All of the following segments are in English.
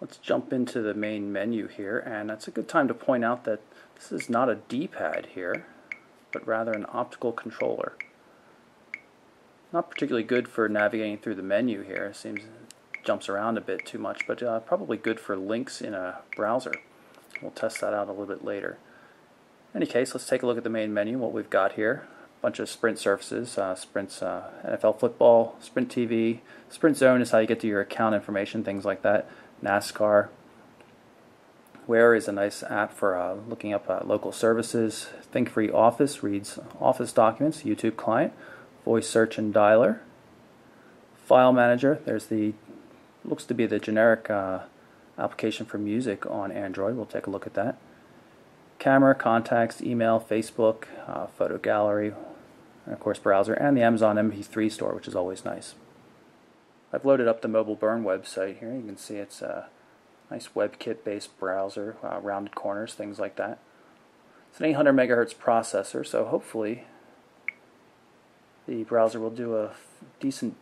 Let's jump into the main menu here, and that's a good time to point out that this is not a D-pad here, but rather an optical controller. Not particularly good for navigating through the menu here. It seems it jumps around a bit too much, but probably good for links in a browser. We'll test that out a little bit later. In any case, let's take a look at the main menu, what we've got here. A bunch of Sprint services, Sprint's NFL football, Sprint TV. Sprint Zone is how you get to your account information, things like that. NASCAR. Where is a nice app for looking up local services. Think Free Office reads Office documents. YouTube client. Voice search and dialer. File manager. There's the looks to be the generic application for music on Android. We'll take a look at that. Camera, contacts, email, Facebook, photo gallery, and of course browser, and the Amazon MP3 store, which is always nice. I've loaded up the Mobile Burn website here. You can see it's a nice WebKit based browser, rounded corners, things like that. It's an 800 megahertz processor, so hopefully the browser will do a decent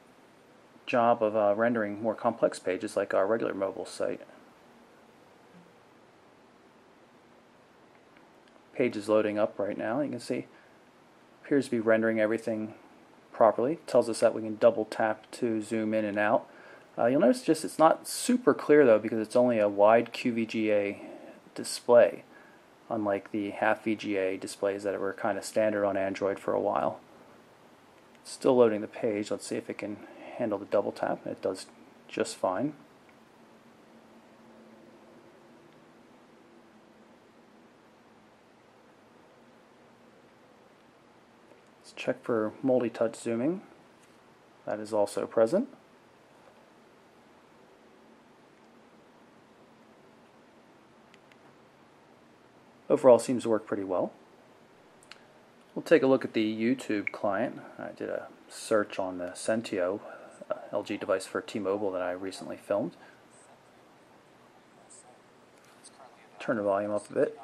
job of rendering more complex pages like our regular mobile site. Page is loading up right now. You can see appears to be rendering everything properly. It tells us that we can double tap to zoom in and out. You'll notice just it's not super clear though because it's only a wide QVGA display, unlike the half VGA displays that were kind of standard on Android for a while. Still loading the page. Let's see if it can handle the double tap. It does just fine. Let's check for multi-touch zooming. That is also present. Overall seems to work pretty well. We'll take a look at the YouTube client. I did a search on the Sentio LG device for T-Mobile that I recently filmed. Turn the volume up a bit.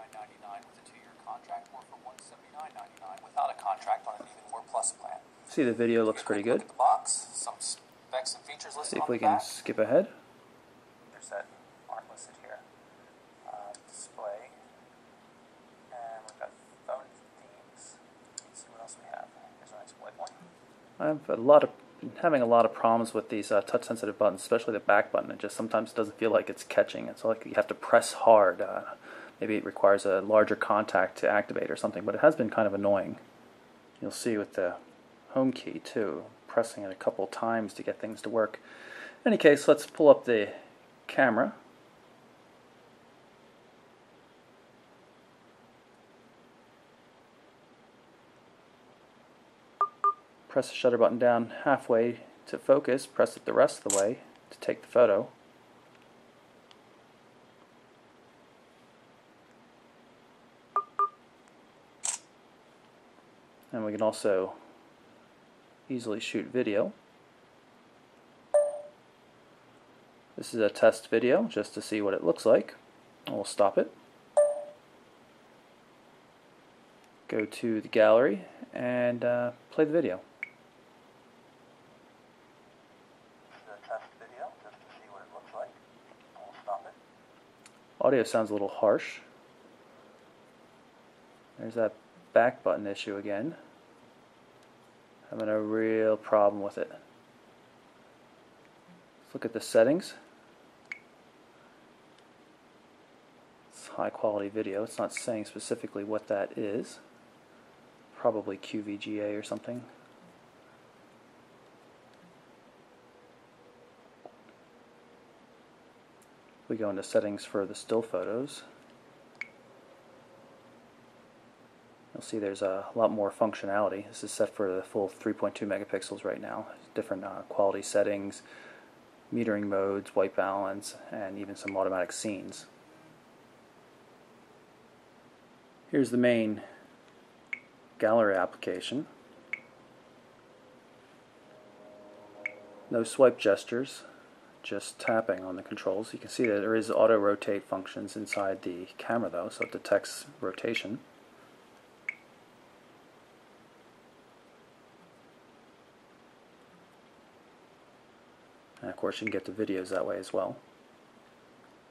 See, the video looks pretty good. See if we can skip ahead. Intercept aren't listed here. Display. And we've got phone themes. Let's see what else we have. Here's a nice white one. I'm having a lot of problems with these touch-sensitive buttons, especially the back button. It just sometimes doesn't feel like it's catching. It's like you have to press hard. Maybe it requires a larger contact to activate or something, but it has been kind of annoying. You'll see with the home key too, pressing it a couple times to get things to work. In any case, let's pull up the camera. Press the shutter button down halfway to focus, press it the rest of the way to take the photo. And we can also easily shoot video. This is a test video just to see what it looks like. We'll stop it. Go to the gallery and play the video. Test video just to see what it looks like. We'll stop it. Audio sounds a little harsh. There's that back button issue again. Having a real problem with it. Let's look at the settings. It's high quality video. It's not saying specifically what that is. Probably QVGA or something. We go into settings for the still photos. You'll see there's a lot more functionality. This is set for the full 3.2 megapixels right now. Different quality settings, metering modes, white balance, and even some automatic scenes. Here's the main gallery application. No swipe gestures, just tapping on the controls. You can see that there is auto rotate functions inside the camera though, so it detects rotation. And of course you can get the videos that way as well.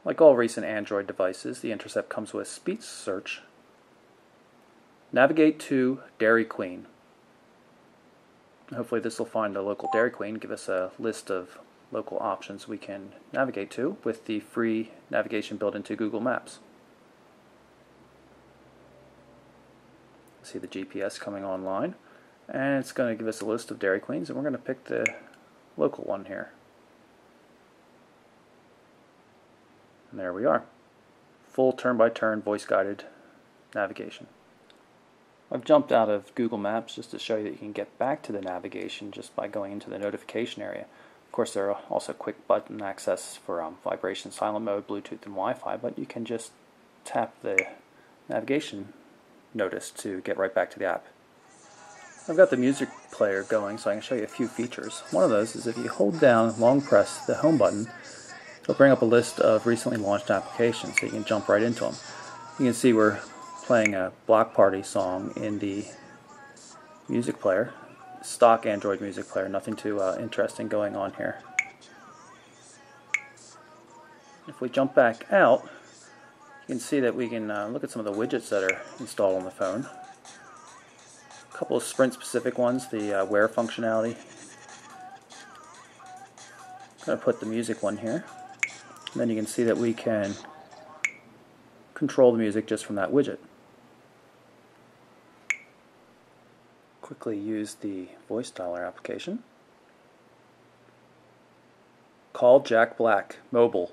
Like all recent Android devices, the Intercept comes with speech search. Navigate to Dairy Queen. Hopefully this will find a local Dairy Queen, give us a list of local options we can navigate to with the free navigation built into Google Maps. See the GPS coming online, and it's going to give us a list of Dairy Queens, and we're going to pick the local one here. And there we are. Full turn-by-turn voice-guided navigation. I've jumped out of Google Maps just to show you that you can get back to the navigation just by going into the notification area. Of course, there are also quick button access for vibration, silent mode, Bluetooth, and Wi-Fi, but you can just tap the navigation notice to get right back to the app. I've got the music player going, so I can show you a few features. One of those is if you hold down, long press the home button, it'll bring up a list of recently launched applications, so you can jump right into them. You can see we're playing a Block Party song in the music player, stock Android music player, nothing too interesting going on here. If we jump back out, you can see that we can look at some of the widgets that are installed on the phone. A couple of Sprint specific ones, the Wear functionality. I'm going to put the music one here. And then you can see that we can control the music just from that widget. Quickly use the voice dialer application. Call Jack Black, mobile.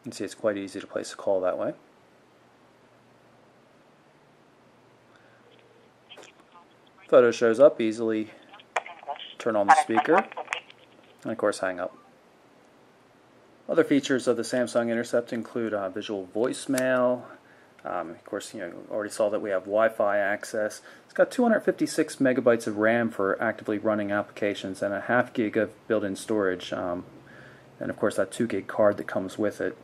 You can see it's quite easy to place a call that way. Photo shows up, easily turn on the speaker, and of course hang up. Other features of the Samsung Intercept include visual voicemail. Of course, you already saw that we have Wi-Fi access. It's got 256 megabytes of RAM for actively running applications and a ½ gig of built-in storage, and of course that 2 gig card that comes with it.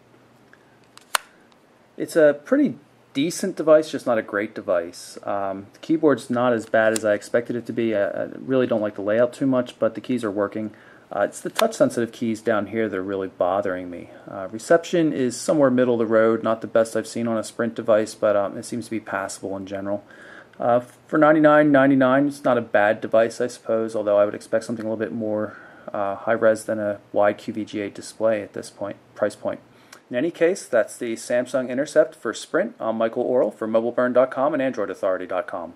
It's a pretty decent device, just not a great device. The keyboard's not as bad as I expected it to be. I really don't like the layout too much, but the keys are working. It's the touch-sensitive keys down here that are really bothering me. Reception is somewhere middle of the road, not the best I've seen on a Sprint device, but it seems to be passable in general. For $99.99, it's not a bad device, I suppose, although I would expect something a little bit more high-res than a wide QVGA display at this price point. In any case, that's the Samsung Intercept for Sprint. I'm Michael Orrell for MobileBurn.com and AndroidAuthority.com.